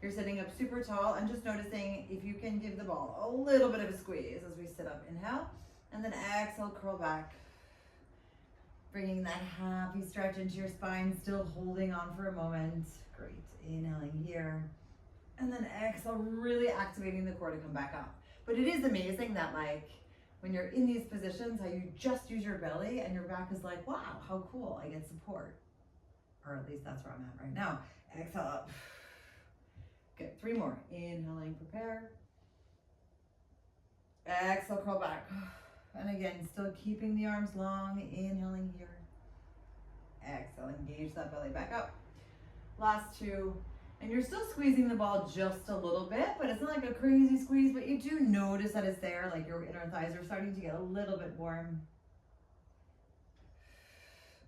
You're sitting up super tall and just noticing if you can give the ball a little bit of a squeeze as we sit up. Inhale, and then exhale, curl back. Bringing that happy stretch into your spine, still holding on for a moment. Great, inhaling here. And then exhale, really activating the core to come back up. But it is amazing that like, when you're in these positions, how you just use your belly and your back is like, wow, how cool, I get support. Or at least that's where I'm at right now. Exhale up. Good, 3 more. Inhaling, prepare. Exhale, curl back. And again, still keeping the arms long. Inhaling here. Exhale, engage that belly back up. Last 2. And you're still squeezing the ball just a little bit, but it's not like a crazy squeeze, but you do notice that it's there, like your inner thighs are starting to get a little bit warm.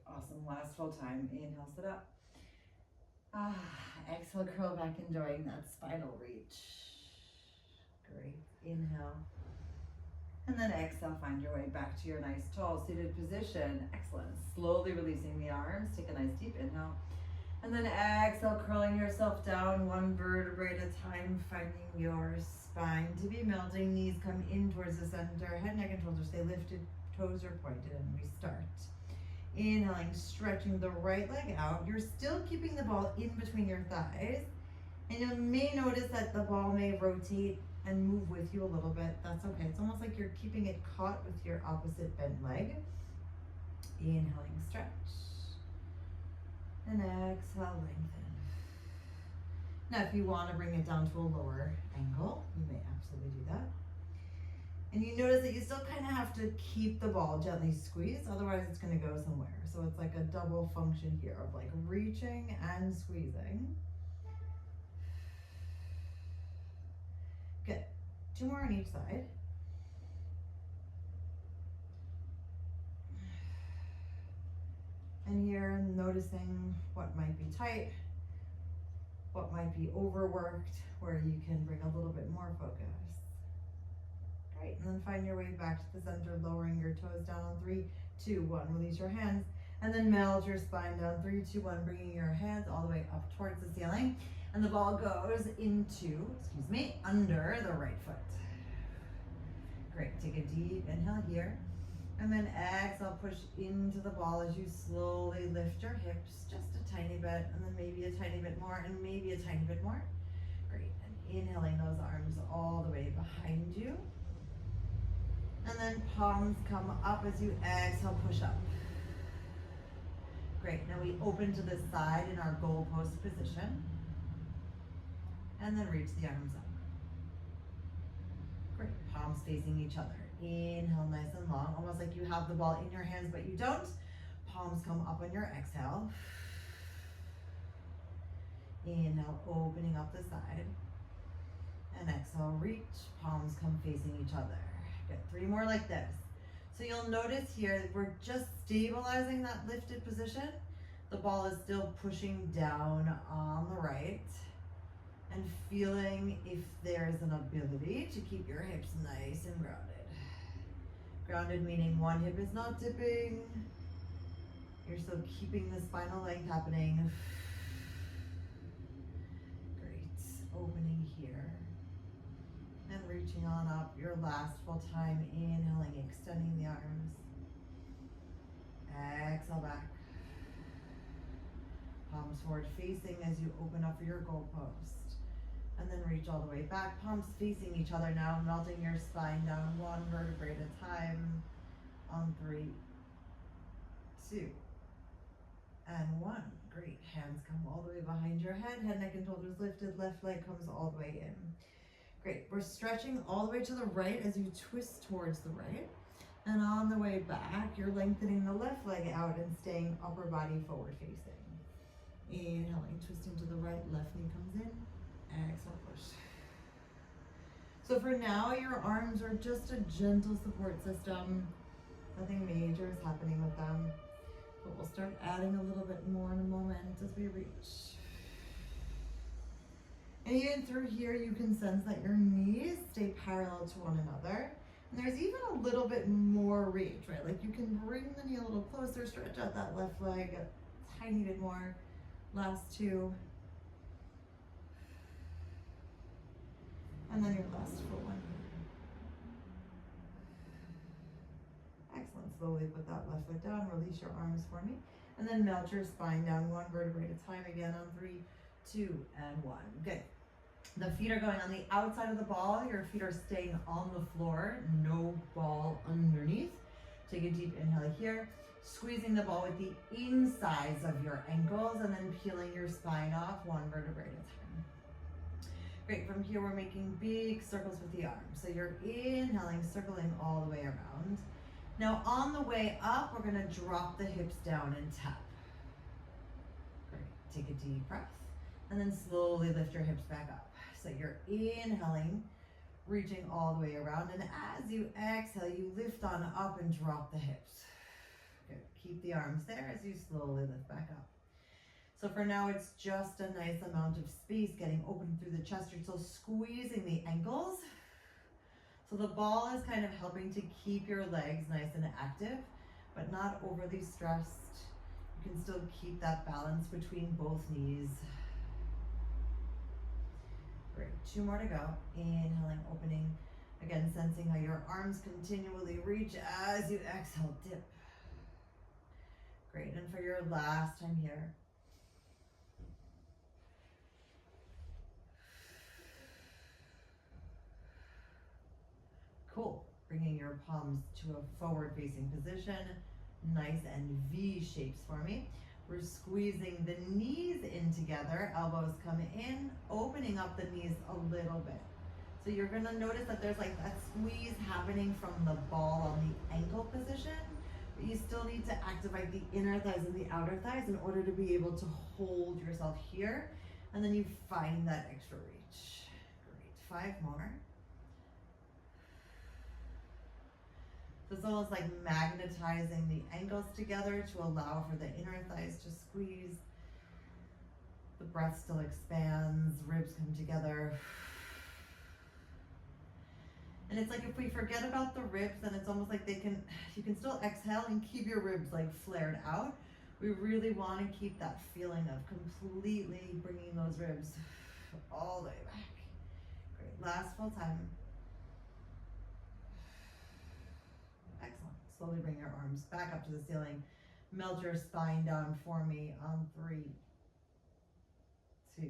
Awesome, last full time. Inhale, sit up. Exhale, curl back, enjoying that spinal reach. Great, inhale. And then exhale, find your way back to your nice tall seated position. Excellent, slowly releasing the arms. Take a nice deep inhale. And then exhale, curling yourself down 1 vertebrae at a time, finding your spine to be melting. Knees come in towards the center. Head, neck, and shoulders stay lifted. Toes are pointed, and we start. Inhaling, stretching the right leg out. You're still keeping the ball in between your thighs. And you may notice that the ball may rotate and move with you a little bit. That's okay. It's almost like you're keeping it caught with your opposite bent leg. Inhaling, stretch. And exhale, lengthen. Now, if you want to bring it down to a lower angle, you may absolutely do that. And you notice that you still kind of have to keep the ball gently squeezed, otherwise it's going to go somewhere. So it's like a double function here of like reaching and squeezing. Good. 2 more on each side. And here, noticing what might be tight, what might be overworked, where you can bring a little bit more focus. Great, and then find your way back to the center, lowering your toes down on 3, 2, 1. Release your hands, and then melt your spine down. 3, 2, 1. Bringing your hands all the way up towards the ceiling, and the ball goes into, under the right foot. Great, take a deep inhale here. And then exhale, push into the ball as you slowly lift your hips just a tiny bit, and then maybe a tiny bit more, and maybe a tiny bit more. Great, and inhaling those arms all the way behind you. And then palms come up as you exhale, push up. Great, now we open to the side in our goalpost position. And then reach the arms up. Great, palms facing each other. Inhale nice and long, almost like you have the ball in your hands, but you don't. Palms come up on your exhale. Inhale, opening up the side. And exhale, reach. Palms come facing each other. Good, 3 more like this. So you'll notice here that we're just stabilizing that lifted position. The ball is still pushing down on the right. And feeling if there's an ability to keep your hips nice and grounded. Grounded meaning one hip is not dipping. You're still keeping the spinal length happening. Great. Opening here. And reaching on up. Your last full time. Inhaling, extending the arms. Exhale back. Palms forward facing as you open up for your goalpost. And then reach all the way back, palms facing each other now, melting your spine down 1 vertebrae at a time on 3, 2, and 1. Great, hands come all the way behind your head, neck and shoulders lifted, left leg comes all the way in. Great, we're stretching all the way to the right as you twist towards the right. And on the way back, you're lengthening the left leg out and staying upper body forward facing. Inhaling, twisting to the right, left knee comes in. Exhale, push. So for now, your arms are just a gentle support system. Nothing major is happening with them. But we'll start adding a little bit more in a moment as we reach. And even through here, you can sense that your knees stay parallel to one another. And there's even a little bit more reach, right? Like you can bring the knee a little closer, stretch out that left leg a tiny bit more. Last 2. And then your last full one. Excellent. Slowly put that left foot down. Release your arms for me. And then melt your spine down one vertebrae at a time again on 3, 2, and 1. Good. The feet are going on the outside of the ball. Your feet are staying on the floor. No ball underneath. Take a deep inhale here. Squeezing the ball with the insides of your ankles and then peeling your spine off one vertebrae at a time. Great. From here, we're making big circles with the arms. So you're inhaling, circling all the way around. Now on the way up, we're going to drop the hips down and tap. Great. Take a deep breath and then slowly lift your hips back up. So you're inhaling, reaching all the way around, and as you exhale, you lift on up and drop the hips. Good. Keep the arms there as you slowly lift back up. So for now, it's just a nice amount of space getting open through the chest. You're still squeezing the ankles. So the ball is kind of helping to keep your legs nice and active, but not overly stressed. You can still keep that balance between both knees. Great, 2 more to go. Inhaling, opening. Again, sensing how your arms continually reach as you exhale, dip. Great, and for your last time here. Cool. Bringing your palms to a forward-facing position. Nice and V shapes for me. We're squeezing the knees in together. Elbows come in, opening up the knees a little bit. So you're going to notice that there's like that squeeze happening from the ball on the ankle position. But you still need to activate the inner thighs and the outer thighs in order to be able to hold yourself here. And then you find that extra reach. Great. 5 more. So it's almost like magnetizing the ankles together to allow for the inner thighs to squeeze. The breath still expands, ribs come together. And it's like if we forget about the ribs, then it's almost like you can still exhale and keep your ribs like flared out. We really want to keep that feeling of completely bringing those ribs all the way back. Great, last full time. Excellent. Slowly bring your arms back up to the ceiling. Melt your spine down for me on 3, 2,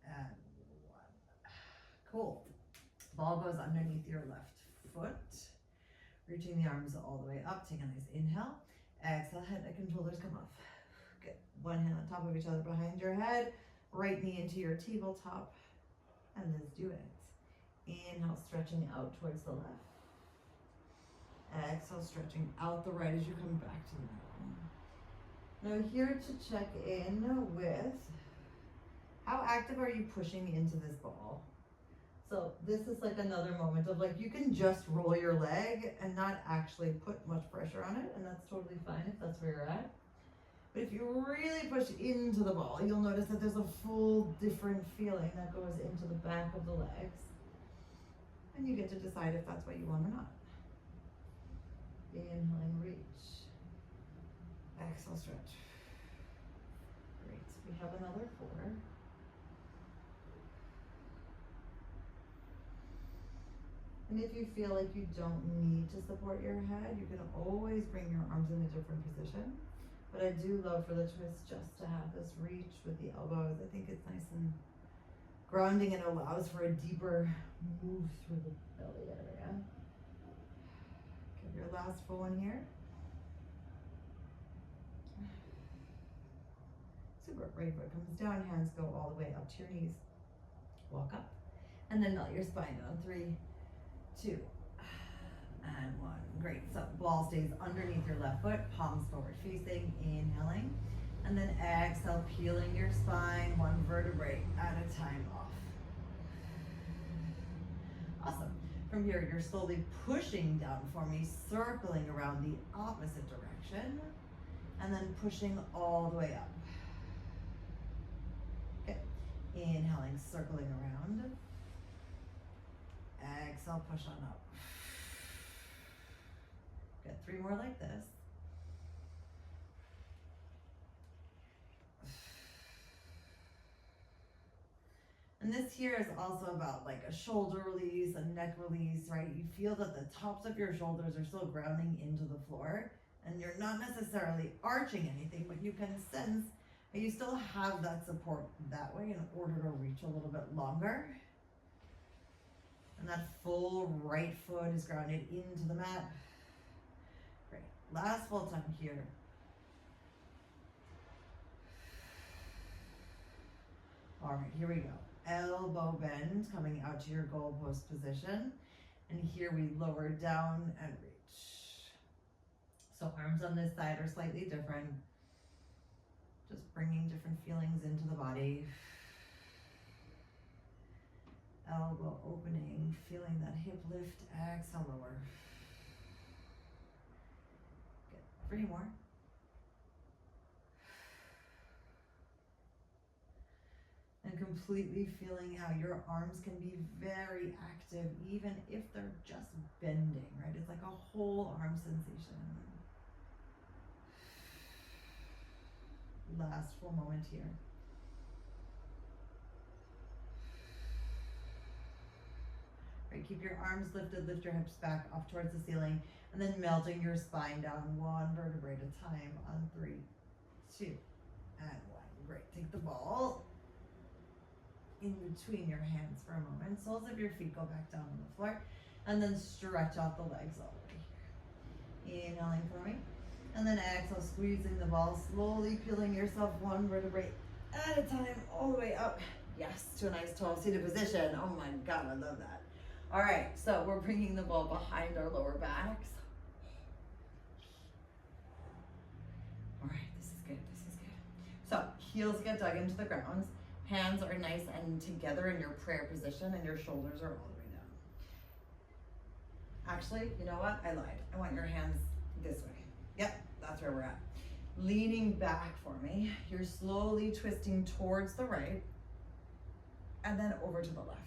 and 1. Cool. Ball goes underneath your left foot. Reaching the arms all the way up. Take a nice inhale. Exhale, head, neck, and shoulders come off. Good. One hand on top of each other behind your head. Right knee into your tabletop. And let's do it. Inhale, stretching out towards the left. Exhale, stretching out the right as you come back to the middle. Now here to check in with how active are you pushing into this ball? So this is like another moment of like, you can just roll your leg and not actually put much pressure on it, and that's totally fine if that's where you're at. But if you really push into the ball, you'll notice that there's a full different feeling that goes into the back of the legs. And you get to decide if that's what you want or not. Inhaling, reach. Exhale, stretch. Great. We have another 4. And if you feel like you don't need to support your head, you can always bring your arms in a different position. But I do love for the twist just to have this reach with the elbows. I think it's nice and grounding and allows for a deeper move through the belly area. Give your last full one here. Super. Right foot comes down, hands go all the way up to your knees. Walk up. And then melt your spine down. 3, 2, and 1. Great. So ball stays underneath your left foot, palms forward facing, inhaling. And then exhale, peeling your spine 1 vertebrae at a time off. Awesome. From here, you're slowly pushing down for me, circling around the opposite direction, and then pushing all the way up. Okay. Inhaling, circling around. Exhale, push on up. Good. 3 more like this. And And this here is also about like a shoulder release, a neck release, right? You feel that the tops of your shoulders are still grounding into the floor, and you're not necessarily arching anything, but you can sense that you still have that support that way in order to reach a little bit longer. And that full right foot is grounded into the mat. Great. Last full time here. All right, here we go. Elbow bend coming out to your goalpost position. And here we lower down and reach. So arms on this side are slightly different. Just bringing different feelings into the body. Elbow opening, feeling that hip lift, exhale, lower. Good, 3 more. And completely feeling how your arms can be very active, even if they're just bending, right? It's like a whole arm sensation. Last full moment here. Right, keep your arms lifted, lift your hips back up towards the ceiling, and then melting your spine down 1 vertebrae at a time on 3, 2, and 1. Great, take the ball in between your hands for a moment. Soles of your feet go back down on the floor, and then stretch out the legs all the way here. Inhaling for me, and then exhale, squeezing the ball, slowly peeling yourself 1 vertebrae at a time, all the way up. Yes, to a nice tall seated position. Oh my God, I love that. All right, so we're bringing the ball behind our lower backs. All right, this is good, this is good. So heels get dug into the ground. Hands are nice and together in your prayer position, and your shoulders are all the way down. Actually, you know what? I lied. I want your hands this way. Yep, that's where we're at. Leaning back for me. You're slowly twisting towards the right, and then over to the left.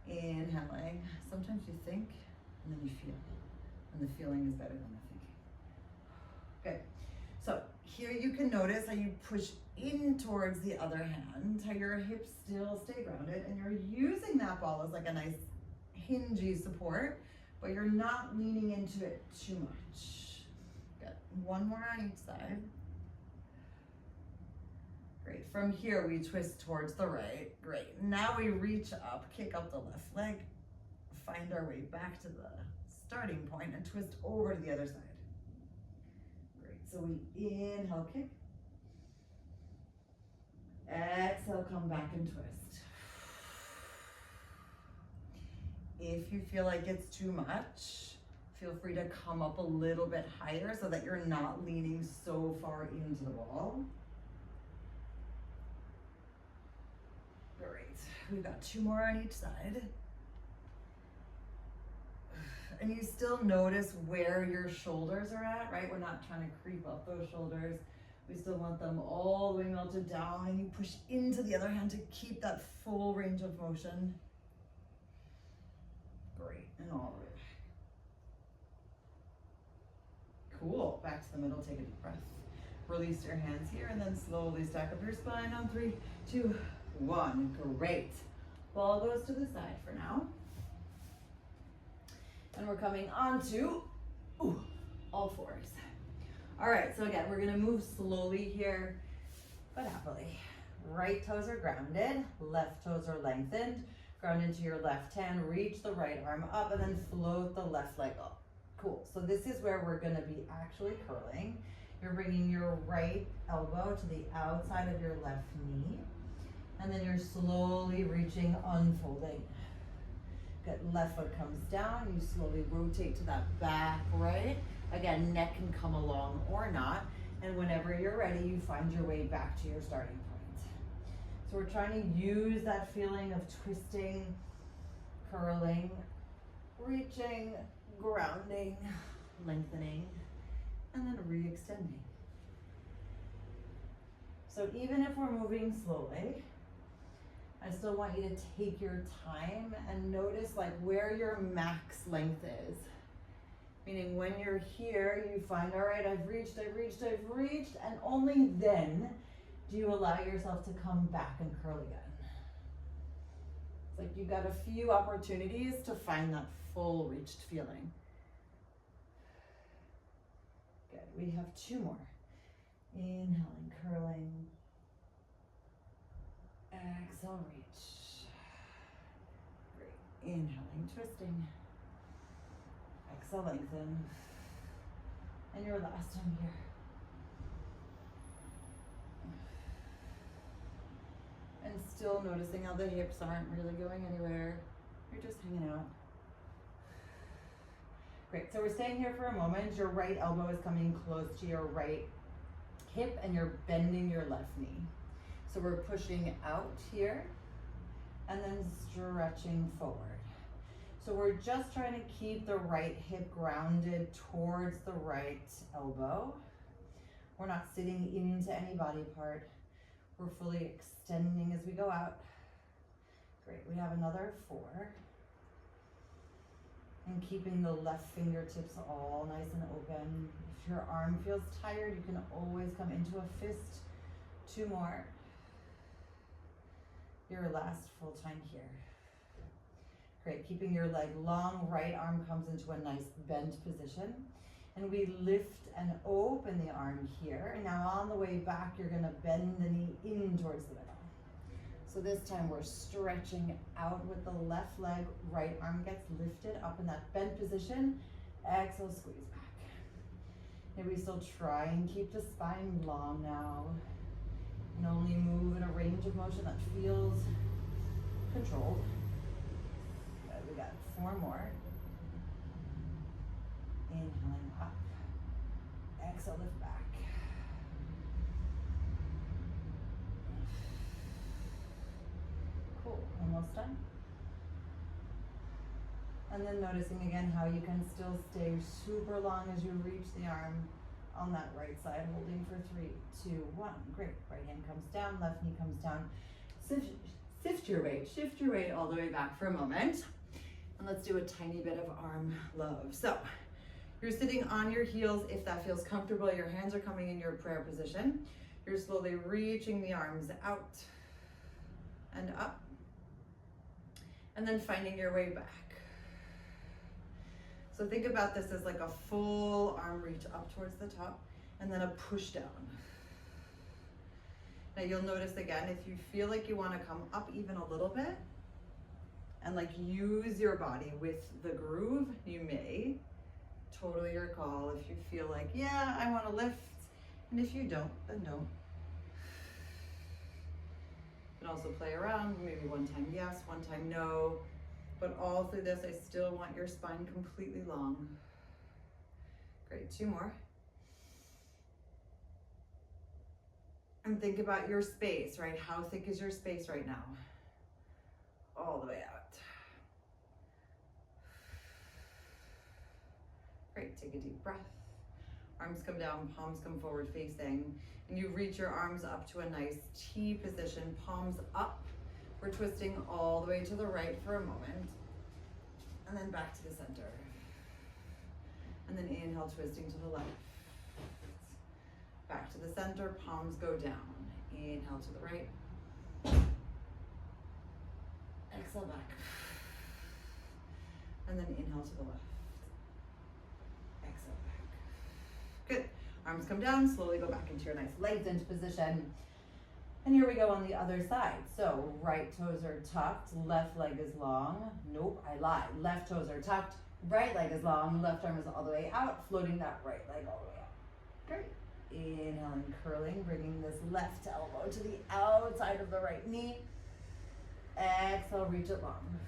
Inhaling. Sometimes you think and then you feel, and the feeling is better than the thinking. Good. So here you can notice how you push in towards the other hand, how your hips still stay grounded, and you're using that ball as like a nice hingy support, but you're not leaning into it too much. Good. 1 more on each side. Great. From here, we twist towards the right. Great. Now we reach up, kick up the left leg, find our way back to the starting point, and twist over to the other side. Great. So we inhale, kick. Exhale, come back and twist. If you feel like it's too much, feel free to come up a little bit higher so that you're not leaning so far into the ball. Great. We've got 2 more on each side. And you still notice where your shoulders are at, right? We're not trying to creep up those shoulders. We still want them all the way melted down, and you push into the other hand to keep that full range of motion. Great, and all the way back. Cool, back to the middle, take a deep breath. Release your hands here, and then slowly stack up your spine on 3, 2, 1. Great. Ball goes to the side for now. And we're coming on to all 4s. All right, so again, we're gonna move slowly here, but happily. Right toes are grounded, left toes are lengthened. Ground into your left hand, reach the right arm up, and then float the left leg up. Cool, so this is where we're gonna be actually curling. You're bringing your right elbow to the outside of your left knee, and then you're slowly reaching, unfolding. Good, left foot comes down, you slowly rotate to that back right. Again, neck can come along or not, and whenever you're ready, you find your way back to your starting point. So we're trying to use that feeling of twisting, curling, reaching, grounding, lengthening, and then re-extending. So even if we're moving slowly, I still want you to take your time and notice like where your max length is. Meaning when you're here, you find, all right, I've reached, and only then do you allow yourself to come back and curl again? It's like you got a few opportunities to find that full reached feeling. Good, we have 2 more. Inhaling, curling. Exhale, reach. Great, inhaling, twisting. Exhale, lengthen. And your last one here. And still noticing how the hips aren't really going anywhere. You're just hanging out. Great, so we're staying here for a moment. Your right elbow is coming close to your right hip and you're bending your left knee. So we're pushing out here and then stretching forward. So we're just trying to keep the right hip grounded towards the right elbow. We're not sitting into any body part. We're fully extending as we go out. Great, we have another 4. And keeping the left fingertips all nice and open. If your arm feels tired, you can always come into a fist. 2 more. Your last full time here. Great, keeping your leg long, right arm comes into a nice bent position. And we lift and open the arm here. And now on the way back, you're gonna bend the knee in towards the middle. So this time we're stretching out with the left leg, right arm gets lifted up in that bent position. Exhale, squeeze back. Maybe still try and keep the spine long now. And only move in a range of motion that feels controlled. Good, we got 4 more. Inhaling up. Exhale, lift back. Cool, almost done. And then noticing again how you can still stay super long as you reach the arm on that right side, holding for 3, 2, 1. Great, right hand comes down, left knee comes down. Shift your weight all the way back for a moment. And let's do a tiny bit of arm love. So you're sitting on your heels if that feels comfortable. Your hands are coming in your prayer position. You're slowly reaching the arms out and up. And then finding your way back. So think about this as like a full arm reach up towards the top and then a push down. Now you'll notice again, if you feel like you want to come up even a little bit and like use your body with the groove, you may. Totally your call. If you feel like, yeah, I want to lift, and if you don't, then don't. You can also play around, maybe one time yes, one time no. But all through this, I still want your spine completely long. Great, 2 more. And think about your space, right? How thick is your space right now? All the way out. Great, take a deep breath. Arms come down, palms come forward facing. And you reach your arms up to a nice T position, palms up. We're twisting all the way to the right for a moment. And then back to the center. And then inhale, twisting to the left. Back to the center, palms go down. Inhale to the right. Exhale back. And then inhale to the left. Exhale back. Good. Arms come down, slowly go back into your nice lengthened position. And here we go on the other side. So right toes are tucked, left leg is long. Nope, I lied. Left toes are tucked, right leg is long, left arm is all the way out, floating that right leg all the way up. Great. Inhaling, curling, bringing this left elbow to the outside of the right knee. Exhale, reach it long.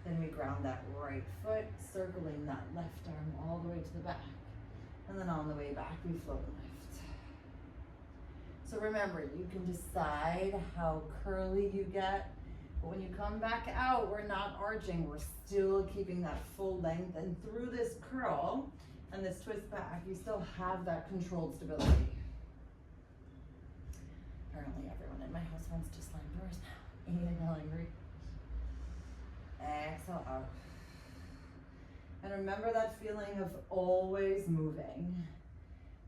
Then we ground that right foot, circling that left arm all the way to the back. And then on the way back, we float and lift. So remember, you can decide how curly you get, but when you come back out, we're not arching, we're still keeping that full length. And through this curl and this twist back, you still have that controlled stability. Apparently everyone in my house wants to slam doors now. Inhaling, reach. Exhale out. And remember that feeling of always moving.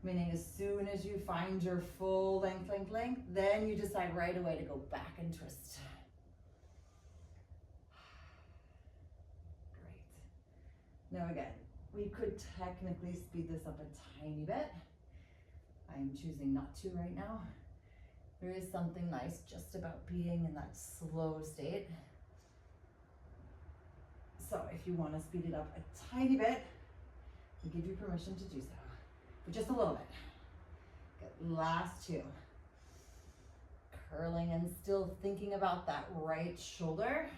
Meaning as soon as you find your full length, then you decide right away to go back and twist. Great. Now again, we could technically speed this up a tiny bit. I'm choosing not to right now. There is something nice just about being in that slow state. So if you want to speed it up a tiny bit, I give you permission to do so. But just a little bit. Good. Last two. Curling and still thinking about that right shoulder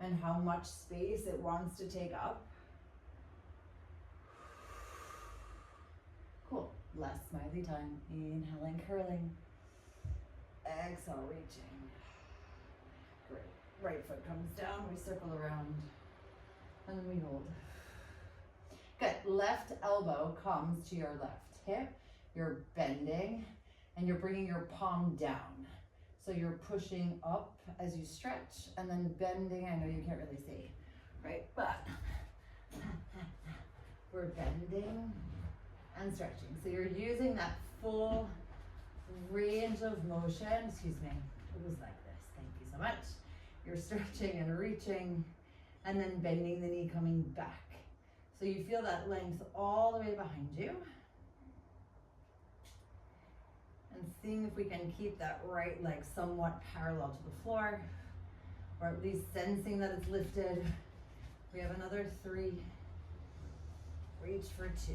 and how much space it wants to take up. Cool. Less smiley time. Inhaling, curling. Exhale, reaching. Great. Right foot comes down. We circle around. And then we hold. Good. Left elbow comes to your left hip. You're bending and you're bringing your palm down. So you're pushing up as you stretch and then bending. I know you can't really see, right? But we're bending and stretching. So you're using that full range of motion. Excuse me. It was like this. Thank you so much. You're stretching and reaching and then bending the knee, coming back. So you feel that length all the way behind you. And seeing if we can keep that right leg somewhat parallel to the floor, or at least sensing that it's lifted. We have another 3. Reach for 2.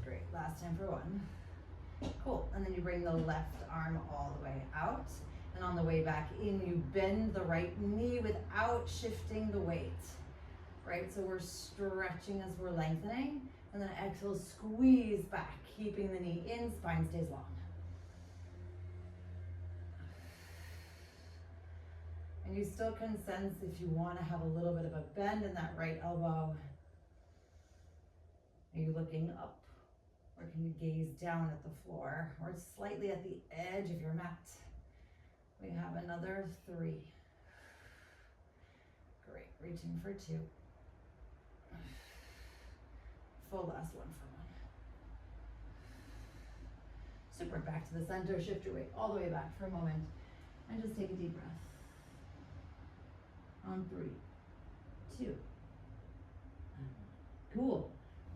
Great, last time for 1. Cool, and then you bring the left arm all the way out. And on the way back in, you bend the right knee without shifting the weight. Right, so we're stretching as we're lengthening, and then exhale, squeeze back, keeping the knee in, spine stays long. And you still can sense if you want to have a little bit of a bend in that right elbow. Are you looking up, or can you gaze down at the floor, or slightly at the edge of your mat? We have another 3. Great, reaching for 2. Full last one for 1. Super, back to the center, shift your weight all the way back for a moment, and just take a deep breath. On 3, 2, and 1. Cool.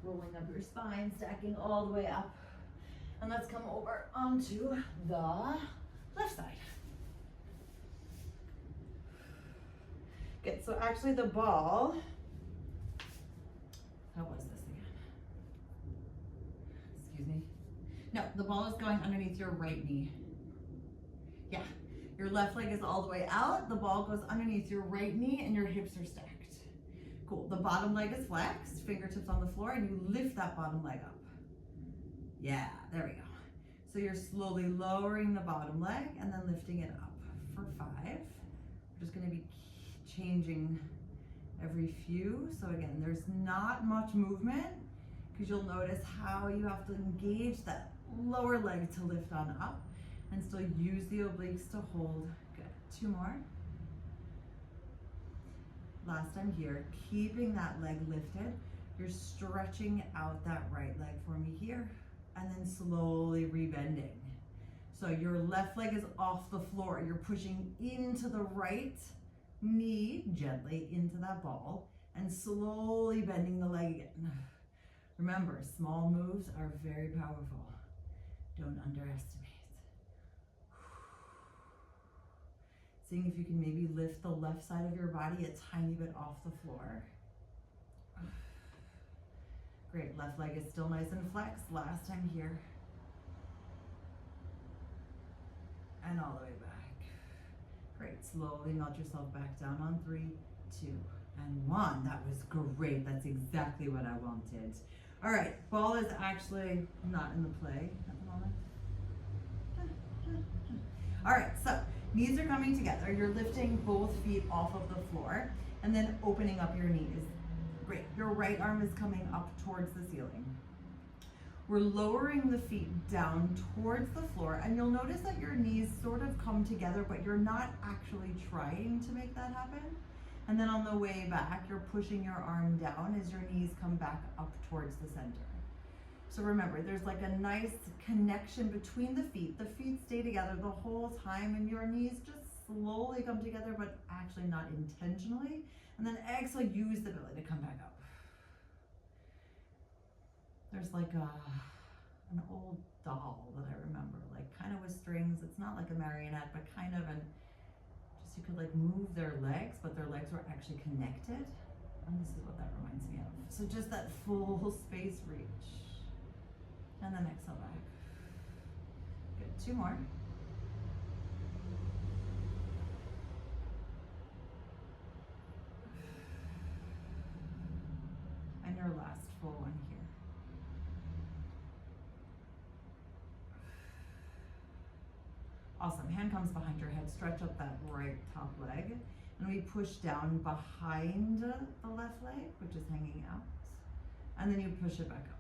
Rolling up your spine, stacking all the way up. And let's come over onto the left side. Good, so actually the ball, how was this again? Excuse me. No, the ball is going underneath your right knee. Yeah, your left leg is all the way out, the ball goes underneath your right knee and your hips are stacked. Cool, the bottom leg is flexed, fingertips on the floor, and you lift that bottom leg up. Yeah, there we go. So you're slowly lowering the bottom leg and then lifting it up for 5. We're just gonna be changing every few. So again, there's not much movement because you'll notice how you have to engage that lower leg to lift on up and still use the obliques to hold. Good, 2 more. Last time here, keeping that leg lifted. You're stretching out that right leg for me here and then slowly rebending. So your left leg is off the floor. You're pushing into the right knee gently into that ball and slowly bending the leg again. Remember, small moves are very powerful. Don't underestimate. Seeing if you can maybe lift the left side of your body a tiny bit off the floor. Great, left leg is still nice and flexed. Last time here. And all the way back. Great, slowly melt yourself back down on 3, 2, and 1. That was great, that's exactly what I wanted. All right, ball is actually not in the play at the moment. All right, so knees are coming together. You're lifting both feet off of the floor and then opening up your knees. Great, your right arm is coming up towards the ceiling. We're lowering the feet down towards the floor, and you'll notice that your knees sort of come together, but you're not actually trying to make that happen. And then on the way back, you're pushing your arm down as your knees come back up towards the center. So remember, there's like a nice connection between the feet. The feet stay together the whole time and your knees just slowly come together, but actually not intentionally. And then exhale, use the belly to come back up. There's like an old doll that I remember, like kind of with strings. It's not like a marionette, but kind of, and just you could like move their legs, but their legs were actually connected. And this is what that reminds me of. So just that full space reach. And then exhale back. Good, 2 more. And your last full one here. Awesome, hand comes behind your head, stretch up that right top leg. And we push down behind the left leg, which is hanging out. And then you push it back up.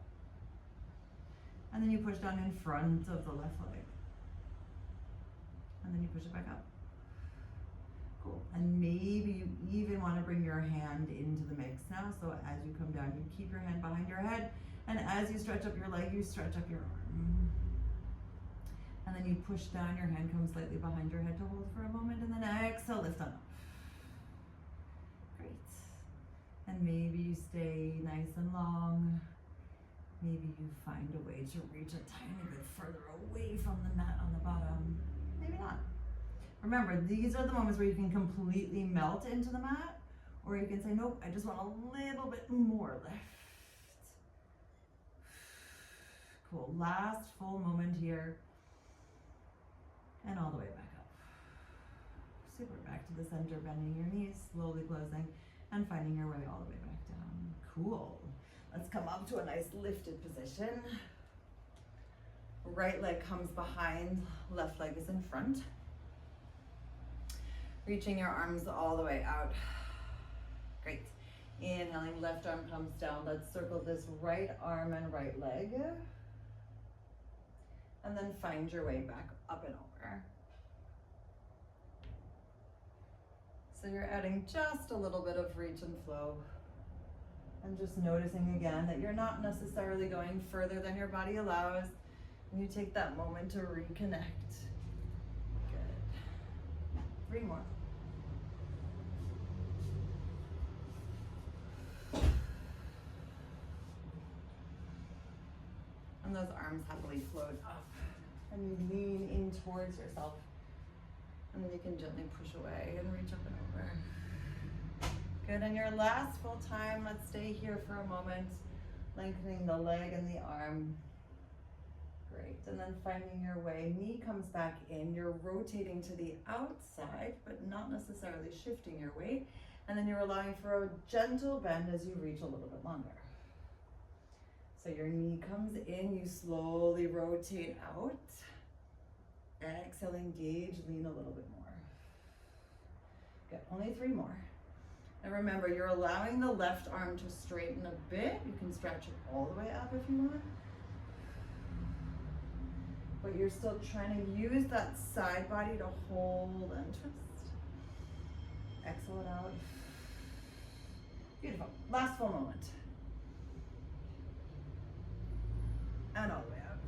And then you push down in front of the left leg. And then you push it back up. Cool. And maybe you even want to bring your hand into the mix now. So as you come down, you keep your hand behind your head. And as you stretch up your leg, you stretch up your arm. And then you push down, your hand comes slightly behind your head to hold for a moment. And then exhale, lift on up. Great. And maybe you stay nice and long. Maybe you find a way to reach a tiny bit further away from the mat on the bottom. Maybe not. Remember, these are the moments where you can completely melt into the mat, or you can say, nope, I just want a little bit more lift. Cool, last full moment here. And all the way back up. Super, back to the center, bending your knees, slowly closing, and finding your way all the way back down. Cool. Let's come up to a nice lifted position. Right leg comes behind, left leg is in front. Reaching your arms all the way out. Great. Inhaling, left arm comes down. Let's circle this right arm and right leg. And then find your way back up and over. So you're adding just a little bit of reach and flow. And just noticing again that you're not necessarily going further than your body allows. And you take that moment to reconnect. Good. 3 more. And those arms happily float up. And you lean in towards yourself. And then you can gently push away and reach up and over. Good, and your last full time, let's stay here for a moment, lengthening the leg and the arm. Great, and then finding your way, knee comes back in, you're rotating to the outside, but not necessarily shifting your weight. And then you're allowing for a gentle bend as you reach a little bit longer. So your knee comes in, you slowly rotate out. Exhale, engage, lean a little bit more. Good, only 3 more. And remember, you're allowing the left arm to straighten a bit. You can stretch it all the way up if you want. But you're still trying to use that side body to hold and twist. Exhale it out. Beautiful. Last full moment. And all the way out.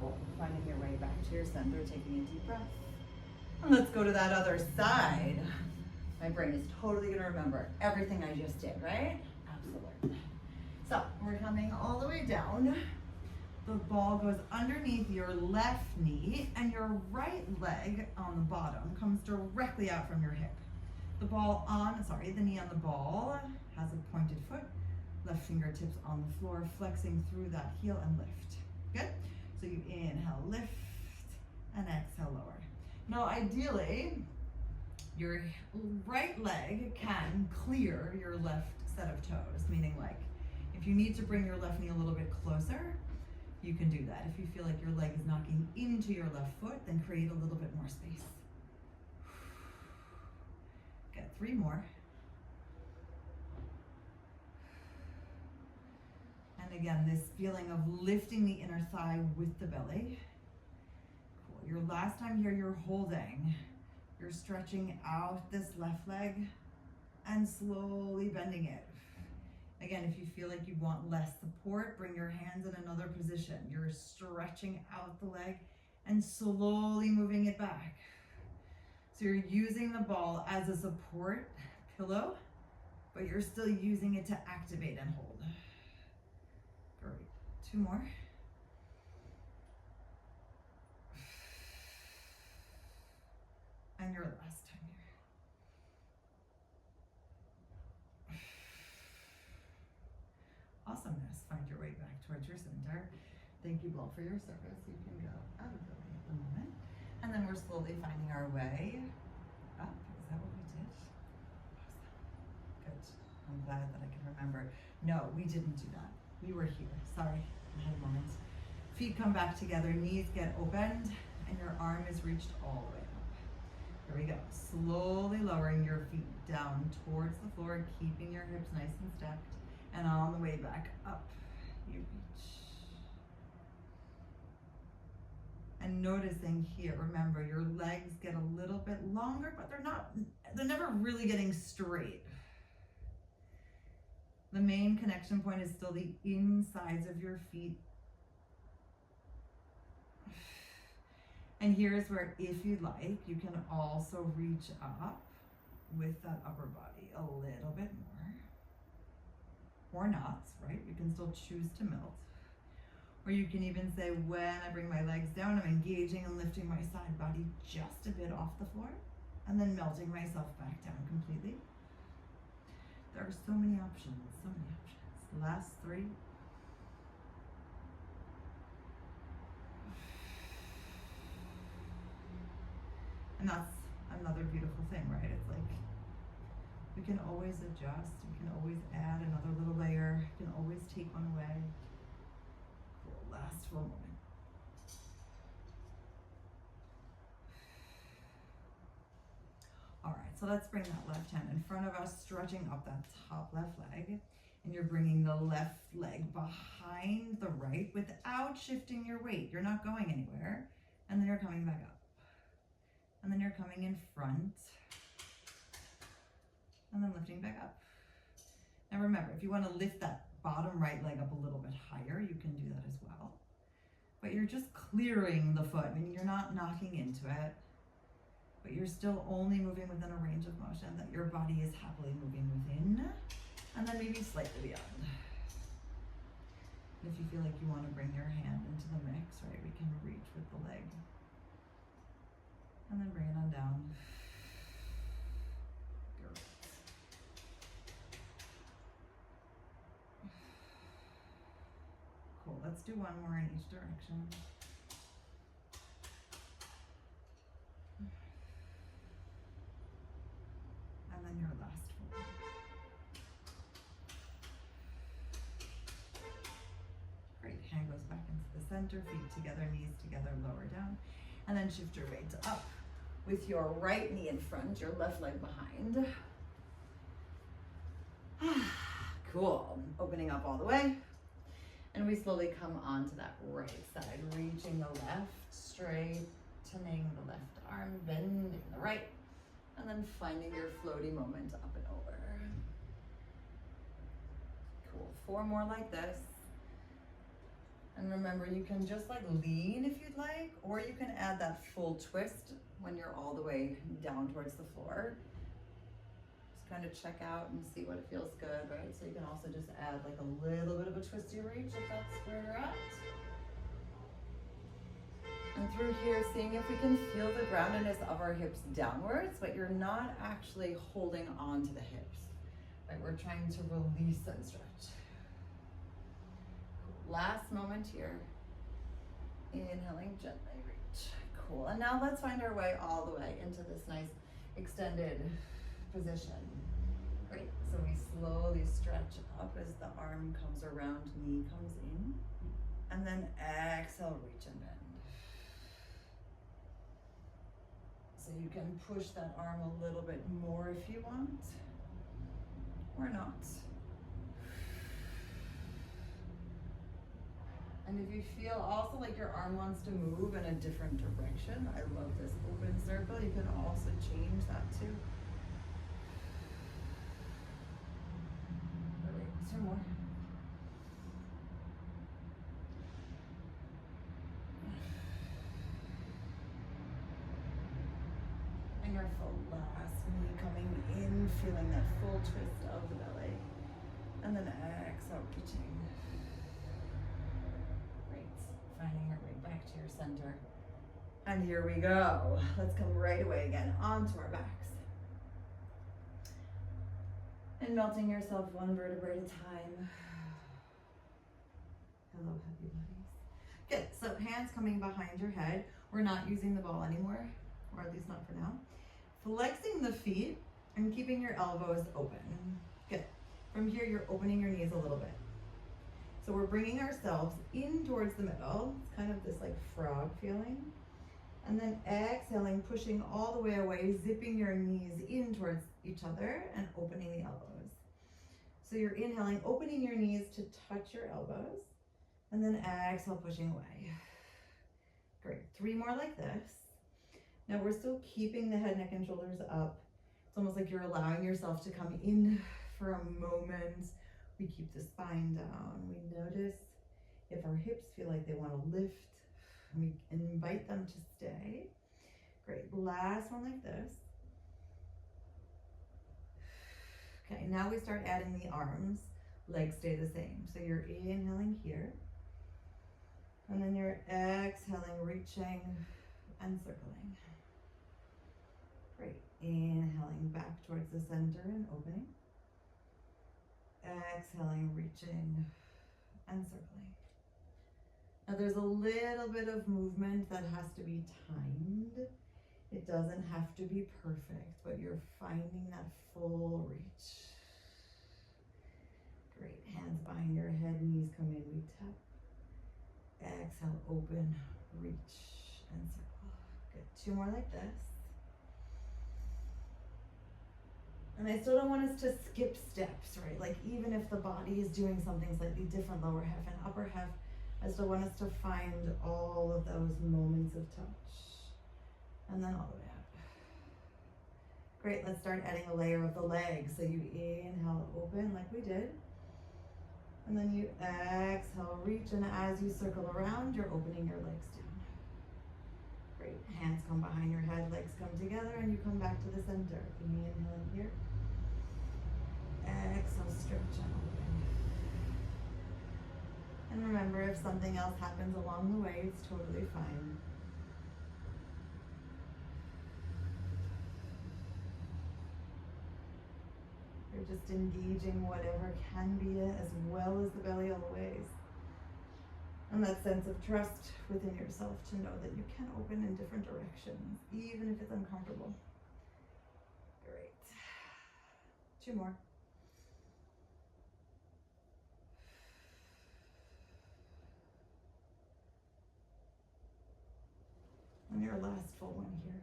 Cool. Finding your way back to your center, taking a deep breath. And let's go to that other side. My brain is totally gonna remember everything I just did, right? Absolutely. So we're coming all the way down. The ball goes underneath your left knee and your right leg on the bottom comes directly out from your hip. The knee on the ball has a pointed foot, left fingertips on the floor, flexing through that heel and lift. Good? So you inhale, lift, and exhale, lower. Now ideally, your right leg can clear your left set of toes, meaning like if you need to bring your left knee a little bit closer, you can do that. If you feel like your leg is knocking into your left foot, then create a little bit more space. Good, 3 more. And again, this feeling of lifting the inner thigh with the belly. Cool, your last time here, you're holding. You're stretching out this left leg and slowly bending it. Again, if you feel like you want less support, bring your hands in another position. You're stretching out the leg and slowly moving it back. So you're using the ball as a support pillow, but you're still using it to activate and hold. Great. 2 more. And your last time here. Awesomeness. Find your way back towards your center. Thank you, ball, for your service. You can go out of the way at the moment. And then we're slowly finding our way up. Is that what we did? Awesome. Good. I'm glad that I can remember. No, we didn't do that. We were here. Sorry, I had a moment. Feet come back together, knees get opened, and your arm is reached all the way up. Here we go. Slowly lowering your feet down towards the floor, keeping your hips nice and stacked. And on the way back up, you reach. And noticing here, remember your legs get a little bit longer, but they're never really getting straight. The main connection point is still the insides of your feet. And here's where, if you like, you can also reach up with that upper body a little bit more. Or not, right? You can still choose to melt. Or you can even say, when I bring my legs down, I'm engaging and lifting my side body just a bit off the floor, and then melting myself back down completely. There are so many options, so many options. Last 3. And that's another beautiful thing, right? It's like, we can always adjust, we can always add another little layer, we can always take one away. Cool, last for a moment. All right, so let's bring that left hand in front of us, stretching up that top left leg, and you're bringing the left leg behind the right without shifting your weight. You're not going anywhere, and then you're coming back up. And then you're coming in front, and then lifting back up. Now remember, if you want to lift that bottom right leg up a little bit higher, you can do that as well. But you're just clearing the foot, meaning you're not knocking into it, but you're still only moving within a range of motion that your body is happily moving within, and then maybe slightly beyond. And if you feel like you want to bring your hand into the mix, right, we can reach with the leg. And then bring it on down. Good. Cool, let's do one more in each direction. And then your last one. Great, hand goes back into the center, feet together, knees together, lower down. And then shift your weight up with your right knee in front, your left leg behind. Cool, opening up all the way. And we slowly come onto that right side, reaching the left, straightening the left arm, bending the right, and then finding your floaty moment up and over. Cool, 4 more like this. And remember, you can just like lean if you'd like, or you can add that full twist when you're all the way down towards the floor. Just kind of check out and see what it feels good, right? So you can also just add like a little bit of a twisty reach if that's where you're at. And through here, seeing if we can feel the groundedness of our hips downwards, but you're not actually holding on to the hips. Right? We're trying to release and stretch. Last moment here. Inhaling, gently reach. Cool. And now let's find our way all the way into this nice extended position. Great. So we slowly stretch up as the arm comes around, knee comes in. And then exhale, reach and bend. So you can push that arm a little bit more if you want, or not. And if you feel also like your arm wants to move in a different direction, I love this open circle, you can also change that too. Great. 2 more. And your full last knee coming in, feeling that full twist of the belly. And then exhale, reaching. Great. Finding your way back to your center. And here we go. Let's come right away again onto our backs. And melting yourself one vertebrae at a time. Hello, happy bodies. Good, so hands coming behind your head. We're not using the ball anymore, or at least not for now. Flexing the feet and keeping your elbows open. Good. From here, you're opening your knees a little bit. So we're bringing ourselves in towards the middle. It's kind of this like frog feeling. And then exhaling, pushing all the way away, zipping your knees in towards each other and opening the elbows. So you're inhaling, opening your knees to touch your elbows, and then exhale, pushing away. Great, 3 more like this. Now we're still keeping the head, neck, and shoulders up. It's almost like you're allowing yourself to come in for a moment. We keep the spine down. We notice if our hips feel like they want to lift. We invite them to stay. Great, last one like this. Okay, now we start adding the arms. Legs stay the same. So you're inhaling here. And then you're exhaling, reaching and circling. Great, inhaling back towards the center and opening. Exhaling, reaching and circling. Now there's a little bit of movement that has to be timed. It doesn't have to be perfect, but you're finding that full reach. Great, hands behind your head, knees come in, we tap. Exhale, open, reach, and circle. Good, 2 more like this. And I still don't want us to skip steps, right? Like even if the body is doing something slightly different, lower half and upper half, I still want us to find all of those moments of touch. And then all the way up. Great, let's start adding a layer of the legs. So you inhale, open like we did. And then you exhale, reach, and as you circle around, you're opening your legs down. Great, hands come behind your head, legs come together, and you come back to the center. Inhale here. Exhale, stretch and open. And remember, if something else happens along the way, it's totally fine. You're just engaging whatever can be it as well as the belly always. And that sense of trust within yourself to know that you can open in different directions, even if it's uncomfortable. Great. 2 more. And your last full one here.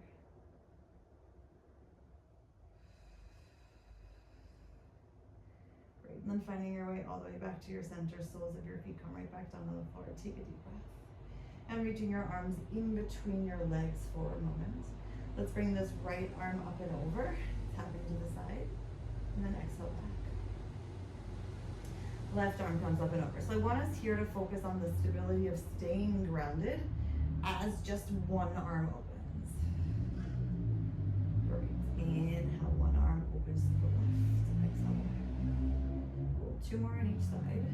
Great, and then finding your way all the way back to your center, soles of your feet come right back down to the floor. Take a deep breath. And reaching your arms in between your legs for a moment. Let's bring this right arm up and over, tapping to the side, and then exhale back. Left arm comes up and over. So I want us here to focus on the stability of staying grounded as just one arm opens. Great. Inhale, one arm opens to the left. Exhale. Cool. 2 more on each side.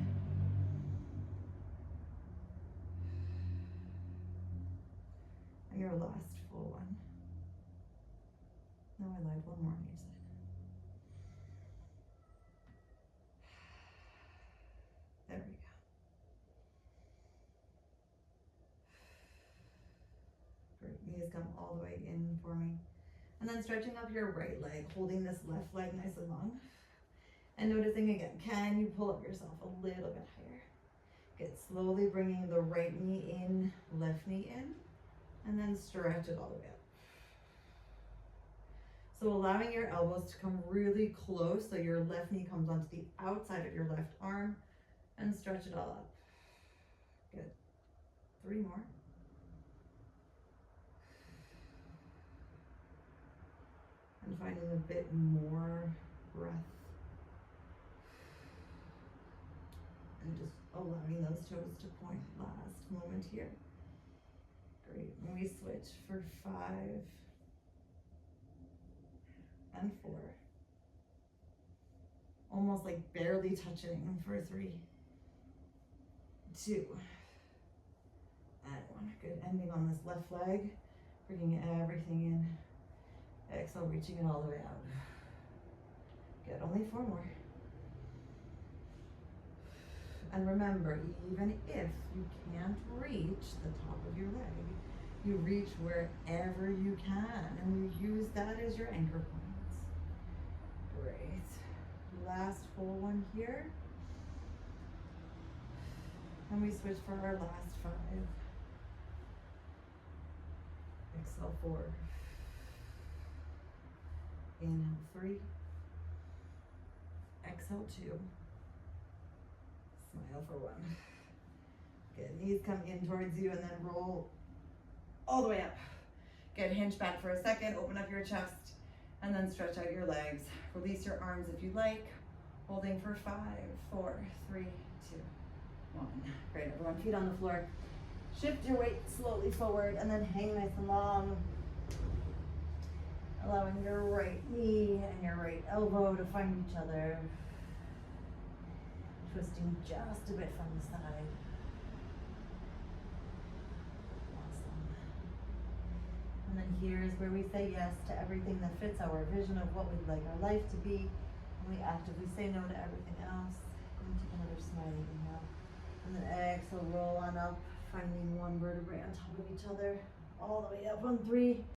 And your last full one. Now I lied, 1 more on each side. There we go. Great, knees come all the way in for me. And then stretching up your right leg, holding this left leg nice and long. And noticing again, can you pull up yourself a little bit higher? Good, slowly bringing the right knee in, left knee in, and then stretch it all the way up. So allowing your elbows to come really close, so your left knee comes onto the outside of your left arm, and stretch it all up. Good, 3 more. And finding a bit more breath. And just allowing those toes to point. Last moment here. Great. And we switch for 5 and 4. Almost like barely touching for 3, 2, and 1. Good. Ending on this left leg. Bringing everything in. Exhale, reaching it all the way out. Good. Only 4 more. And remember, even if you can't reach the top of your leg, you reach wherever you can, and you use that as your anchor points. Great. Last full one here. And we switch for our last 5. Exhale, 4. Inhale, 3. Exhale, 2. Smile for 1. Good. Knees come in towards you and then roll all the way up. Good. Hinge back for a second. Open up your chest and then stretch out your legs. Release your arms if you like. Holding for 5, 4, 3, 2, 1. Great. Everyone, feet on the floor. Shift your weight slowly forward and then hang nice and long. Allowing your right knee and your right elbow to find each other. Twisting just a bit from the side. Awesome. And then here's where we say yes to everything that fits our vision of what we'd like our life to be. And we actively say no to everything else. And take another smiling inhale. And then exhale, roll on up, finding one vertebrae on top of each other. All the way up on 3.